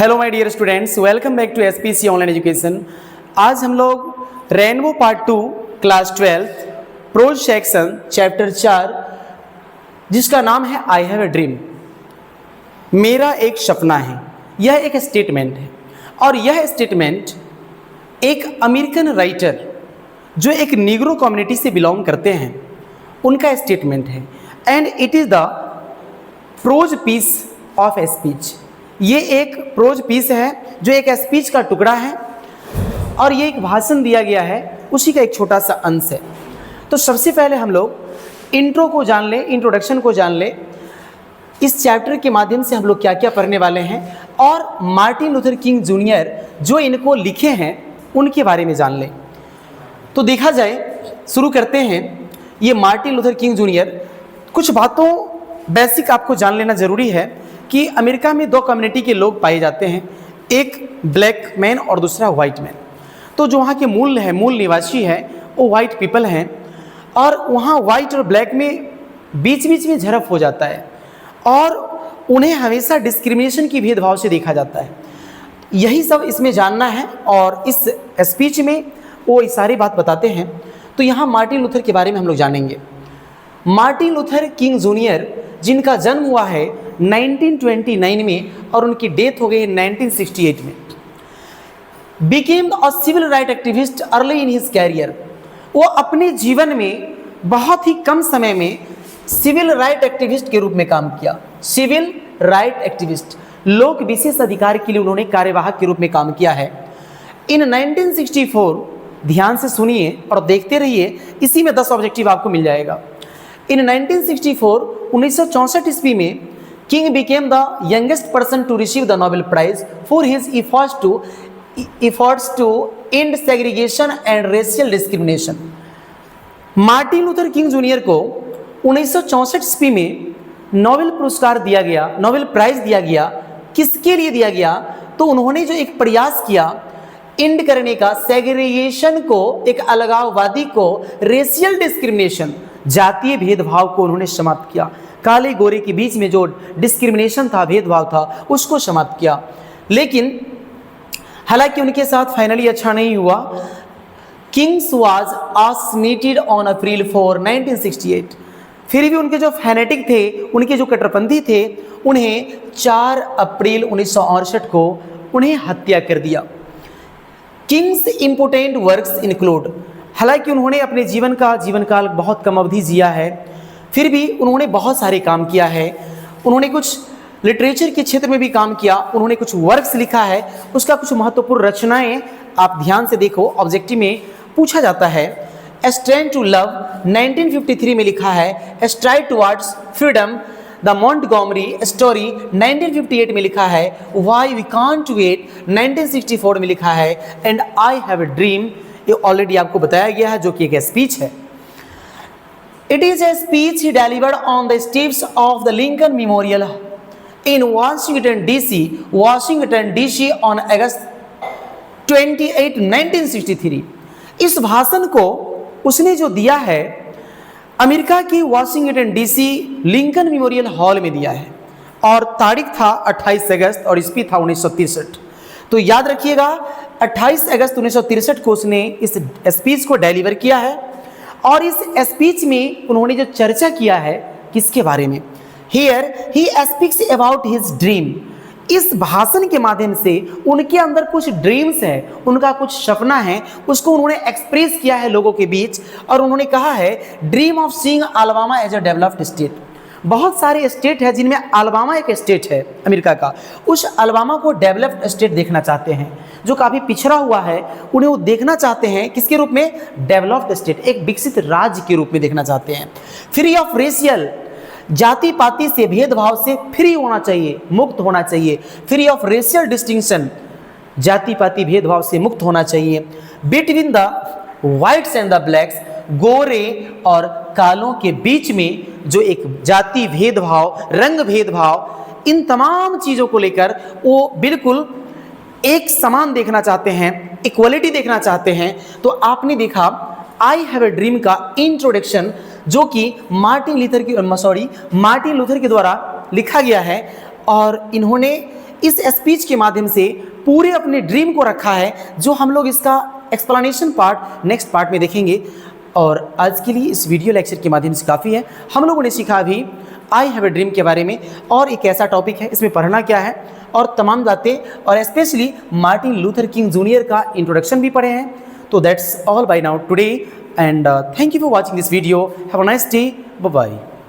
Hello my dear students, welcome back to SPC online education. आज हम लोग Rainbow part 2 class 12 prose section chapter 4 जिसका नाम है आई हैव ए ड्रीम, मेरा एक सपना है। यह एक स्टेटमेंट है और यह स्टेटमेंट एक अमेरिकन राइटर जो एक निग्रो कम्युनिटी से बिलोंग करते हैं उनका स्टेटमेंट है and it is the prose piece of a speech. ये एक प्रोज पीस है जो एक स्पीच का टुकड़ा है और ये एक भाषण दिया गया है, उसी का एक छोटा सा अंश है। तो सबसे पहले हम लोग इंट्रो को जान लें, इंट्रोडक्शन को जान लें। इस चैप्टर के माध्यम से हम लोग क्या क्या पढ़ने वाले हैं और मार्टिन लूथर किंग जूनियर जो इनको लिखे हैं उनके बारे में जान लें। तो देखा जाए, शुरू करते हैं। ये मार्टिन लूथर किंग जूनियर, कुछ बातों बेसिक आपको जान लेना ज़रूरी है कि अमेरिका में दो कम्युनिटी के लोग पाए जाते हैं, एक ब्लैक मैन और दूसरा वाइट मैन। तो जो वहाँ के मूल निवासी है वो वाइट पीपल हैं और वहाँ वाइट और ब्लैक में बीच बीच में झड़प हो जाता है और उन्हें हमेशा डिस्क्रिमिनेशन की भेदभाव से देखा जाता है। यही सब इसमें जानना है और इस स्पीच में वो सारी बात बताते हैं। तो यहाँ मार्टिन लूथर के बारे में हम लोग जानेंगे। मार्टिन लूथर किंग जूनियर जिनका जन्म हुआ है 1929 में और उनकी डेथ हो गई है 1968 में, became a civil right activist early in his career. वो अपने जीवन में बहुत ही कम समय में सिविल राइट एक्टिविस्ट के रूप में काम किया। सिविल राइट एक्टिविस्ट, लोक विशेष अधिकार के लिए उन्होंने कार्यवाहक के रूप में काम किया है। इन 1964, ध्यान से सुनिए और देखते रहिए, इसी में 10 ऑब्जेक्टिव आपको मिल जाएगा। इन 1964, 1964 ईस्वी में King became the youngest person to receive the Nobel prize for his efforts to end segregation and racial discrimination। Martin Luther King Junior को 1964 ईस्वी में नोबेल पुरस्कार दिया गया, नोबेल प्राइज दिया गया। किसके लिए दिया गया? तो उन्होंने जो एक प्रयास किया एंड करने का, सेग्रीगेशन को, एक अलगाववादी को, रेशियल डिस्क्रिमिनेशन, जातीय भेदभाव को उन्होंने समाप्त किया। काले गोरे के बीच में जो डिस्क्रिमिनेशन था, भेदभाव था, उसको समाप्त किया। लेकिन हालांकि उनके साथ फाइनली अच्छा नहीं हुआ। Kings was assassinated on April 4, 1968। फिर भी उनके जो फैनेटिक थे, उनके जो कट्टरपंथी थे, उन्हें 4 अप्रैल 1968 को उन्हें हत्या कर दिया। किंग्स इम्पोर्टेंट वर्क्स इंक्लूड, हालांकि उन्होंने अपने जीवनकाल बहुत कम अवधि जिया है, फिर भी उन्होंने बहुत सारे काम किया है। उन्होंने कुछ लिटरेचर के क्षेत्र में भी काम किया, उन्होंने कुछ वर्क्स लिखा है, उसका कुछ महत्वपूर्ण रचनाएं आप ध्यान से देखो। ऑब्जेक्टिव में पूछा जाता है। स्ट्रेंथ टू लव 1953 में लिखा है। STRIDE towards freedom the Montgomery story 1958 में लिखा है। व्हाई वी कांट वेट 1964 में लिखा है। And I have a dream, ये ऑलरेडी आपको बताया गया है, जो कि एक स्पीच है। It is a speech he delivered on the steps of the Lincoln memorial in Washington DC on August 28, 1963। इस भाषण को उसने जो दिया है अमेरिका की Washington DC Lincoln memorial hall में दिया है और तारीख था 28 अगस्त और ईस्वी था 1963। तो याद रखिएगा, 28 अगस्त 1963 को उसने इस स्पीच को डिलीवर किया है और इस स्पीच में उन्होंने जो चर्चा किया है किसके बारे में? Here he speaks about his dream। इस भाषण के माध्यम से उनके अंदर कुछ ड्रीम्स है, उनका कुछ सपना है, उसको उन्होंने एक्सप्रेस किया है लोगों के बीच और उन्होंने कहा है dream of seeing Alabama as a developed state. बहुत सारे स्टेट है जिनमें अलाबामा एक स्टेट है अमेरिका का, उस अलाबामा को डेवलप्ड स्टेट देखना चाहते हैं। जो काफ़ी पिछड़ा हुआ है उन्हें वो देखना चाहते हैं किसके रूप में? डेवलप्ड स्टेट, एक विकसित राज्य के रूप में देखना चाहते हैं। फ्री ऑफ रेशियल, जाति पाति से, भेदभाव से फ्री होना चाहिए, मुक्त होना चाहिए। फ्री ऑफ रेशियल डिस्टिंक्शन, जाति पाति भेदभाव से मुक्त होना चाहिए। Between the whites and the blacks, गोरे और कालों के बीच में जो एक जाति भेदभाव, रंग भेदभाव, इन तमाम चीज़ों को लेकर वो बिल्कुल एक समान देखना चाहते हैं, इक्वलिटी देखना चाहते हैं। तो आपने देखा आई हैव ए ड्रीम का इंट्रोडक्शन जो कि मार्टिन लूथर के द्वारा लिखा गया है और इन्होंने इस स्पीच के माध्यम से पूरे अपने ड्रीम को रखा है, जो हम लोग इसका एक्सप्लेनेशन पार्ट नेक्स्ट पार्ट में देखेंगे। और आज के लिए इस वीडियो लेक्चर के माध्यम से काफ़ी है। हम लोगों ने सीखा अभी आई हैव ए ड्रीम के बारे में, और एक ऐसा टॉपिक है, इसमें पढ़ना क्या है और तमाम बातें, और specially Martin Luther King Junior का इंट्रोडक्शन भी पढ़े हैं। तो that's all by now today, and thank you for watching this video. Have a nice day, bye bye.